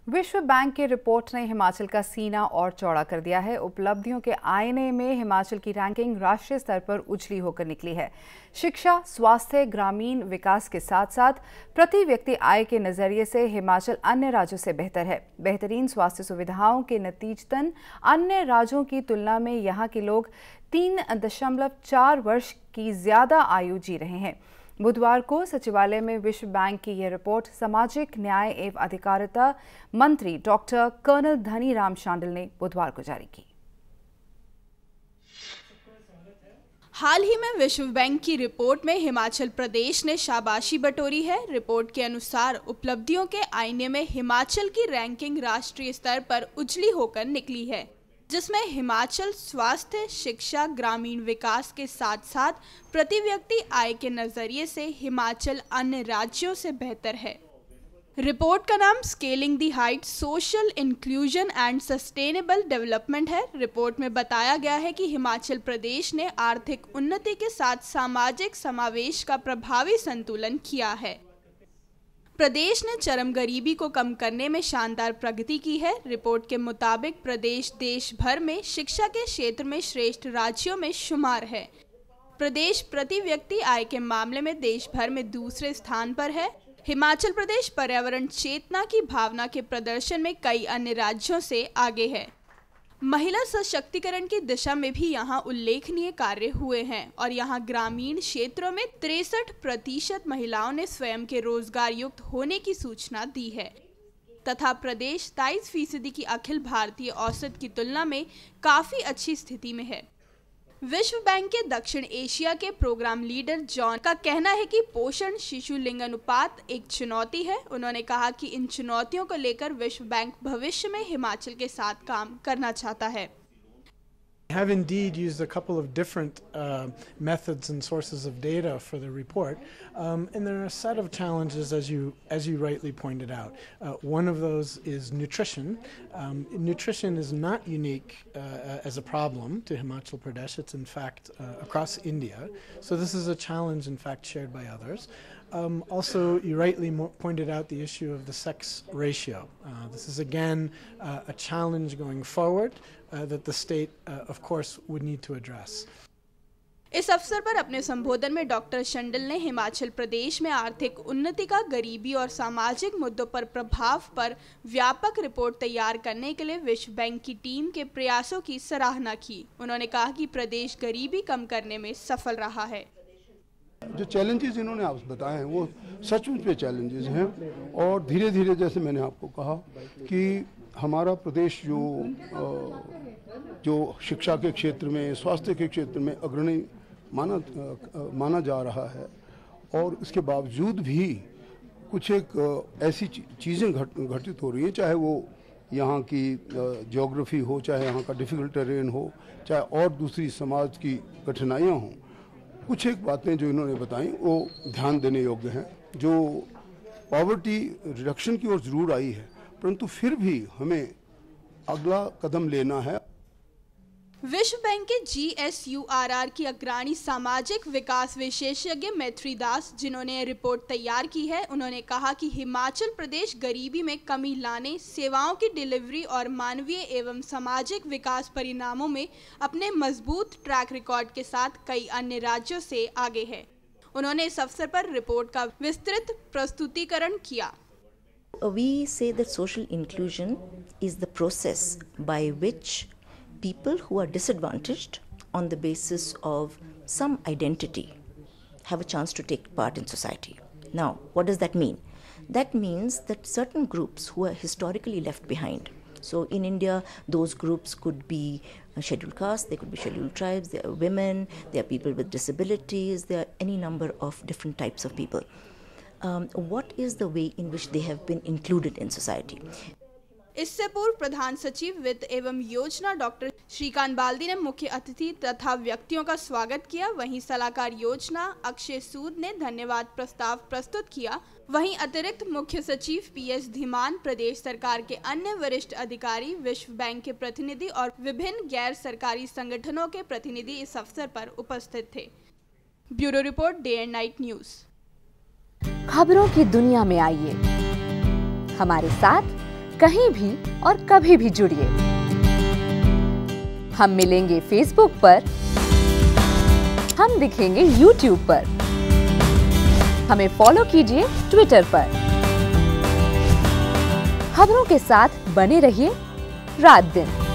विश्व बैंक की रिपोर्ट ने हिमाचल का सीना और चौड़ा कर दिया है। उपलब्धियों के आईने में हिमाचल की रैंकिंग राष्ट्रीय स्तर पर उछली होकर निकली है। शिक्षा, स्वास्थ्य, ग्रामीण विकास के साथ साथ प्रति व्यक्ति आय के नजरिए से हिमाचल अन्य राज्यों से बेहतर है। बेहतरीन स्वास्थ्य सुविधाओं के नतीजतन अन्य राज्यों की तुलना में यहाँ के लोग 3.4 वर्ष की ज्यादा आयु जी रहे हैं। बुधवार को सचिवालय में विश्व बैंक की यह रिपोर्ट सामाजिक न्याय एवं अधिकारिता मंत्री डॉक्टर कर्नल धनी राम शांडिल ने बुधवार को जारी की। हाल ही में विश्व बैंक की रिपोर्ट में हिमाचल प्रदेश ने शाबाशी बटोरी है। रिपोर्ट के अनुसार उपलब्धियों के आईने में हिमाचल की रैंकिंग राष्ट्रीय स्तर पर उछली होकर निकली है, जिसमें हिमाचल स्वास्थ्य, शिक्षा, ग्रामीण विकास के साथ साथ प्रति व्यक्ति आय के नजरिए से हिमाचल अन्य राज्यों से बेहतर है। रिपोर्ट का नाम scaling the height social inclusion and sustainable development है। रिपोर्ट में बताया गया है कि हिमाचल प्रदेश ने आर्थिक उन्नति के साथ सामाजिक समावेश का प्रभावी संतुलन किया है। प्रदेश ने चरम गरीबी को कम करने में शानदार प्रगति की है। रिपोर्ट के मुताबिक प्रदेश देश भर में शिक्षा के क्षेत्र में श्रेष्ठ राज्यों में शुमार है। प्रदेश प्रति व्यक्ति आय के मामले में देश भर में दूसरे स्थान पर है। हिमाचल प्रदेश पर्यावरण चेतना की भावना के प्रदर्शन में कई अन्य राज्यों से आगे है। महिला सशक्तिकरण की दिशा में भी यहाँ उल्लेखनीय कार्य हुए हैं और यहाँ ग्रामीण क्षेत्रों में 63% महिलाओं ने स्वयं के रोजगार युक्त होने की सूचना दी है तथा प्रदेश 23% की अखिल भारतीय औसत की तुलना में काफी अच्छी स्थिति में है। विश्व बैंक के दक्षिण एशिया के प्रोग्राम लीडर जॉन का कहना है कि पोषण शिशु लिंग अनुपात एक चुनौती है। उन्होंने कहा कि इन चुनौतियों को लेकर विश्व बैंक भविष्य में हिमाचल के साथ काम करना चाहता है। We have indeed used a couple of different methods and sources of data for the report, and there are a set of challenges as you rightly pointed out. One of those is nutrition. Nutrition is not unique as a problem to Himachal Pradesh. It's in fact across India. So this is a challenge in fact shared by others. Also, you rightly pointed out the issue of the sex ratio. This is again a challenge going forward that the state, of course, would need to address. इस अवसर पर अपने संबोधन में doctor शंडल ने हिमाचल प्रदेश में आर्थिक उन्नति का गरीबी और सामाजिक मुद्दों पर प्रभाव पर व्यापक रिपोर्ट तैयार करने के लिए विश्व बैंक की टीम के प्रयासों की सराहना की। उन्होंने कहा कि प्रदेश गरीबी कम करने में सफल रहा है। जो चैलेंजेस इन्होंने आप बताए हैं वो सचमुच पे चैलेंजेस हैं और धीरे धीरे जैसे मैंने आपको कहा कि हमारा प्रदेश जो शिक्षा के क्षेत्र में, स्वास्थ्य के क्षेत्र में अग्रणी माना जा रहा है और इसके बावजूद भी कुछ एक ऐसी चीज़ें घटित हो रही हैं, चाहे वो यहाँ की ज्योग्राफी हो, चाहे यहाँ का डिफ़िकल्ट टेरेन हो, चाहे और दूसरी समाज की कठिनाइयाँ हों। कुछ एक बातें जो इन्होंने बताई वो ध्यान देने योग्य हैं। जो पॉवर्टी रिडक्शन की ओर जरूर आई है, परंतु फिर भी हमें अगला कदम लेना है। विश्व बैंक के GSURR की अग्रणी सामाजिक विकास विशेषज्ञ मैत्री दास, जिन्होंने रिपोर्ट तैयार की है, उन्होंने कहा कि हिमाचल प्रदेश गरीबी में कमी लाने, सेवाओं की डिलीवरी और मानवीय एवं सामाजिक विकास परिणामों में अपने मजबूत ट्रैक रिकॉर्ड के साथ कई अन्य राज्यों से आगे है। उन्होंने इस अवसर पर रिपोर्ट का विस्तृत प्रस्तुतिकरण किया। We say that social inclusion is the process by which people who are disadvantaged on the basis of some identity have a chance to take part in society. Now, what does that mean? That means that certain groups who are historically left behind. So in India, those groups could be scheduled castes, they could be scheduled tribes, there are women, there are people with disabilities, there are any number of different types of people. What is the way in which they have been included in society? इससे पूर्व प्रधान सचिव वित्त एवं योजना doctor Shrikant Baldi ने मुख्य अतिथि तथा व्यक्तियों का स्वागत किया। वहीं सलाहकार योजना अक्षय सूद ने धन्यवाद प्रस्ताव प्रस्तुत किया। वहीं अतिरिक्त मुख्य सचिव PS धीमान, प्रदेश सरकार के अन्य वरिष्ठ अधिकारी, विश्व बैंक के प्रतिनिधि और विभिन्न गैर सरकारी संगठनों के प्रतिनिधि इस अवसर पर उपस्थित थे। Bureau report, day and night news. खबरों की दुनिया में आइए हमारे साथ, कहीं भी और कभी भी जुड़िए। हम मिलेंगे फेसबुक पर, हम दिखेंगे यूट्यूब पर, हमें फॉलो कीजिए ट्विटर पर। खबरों के साथ बने रहिए रात दिन।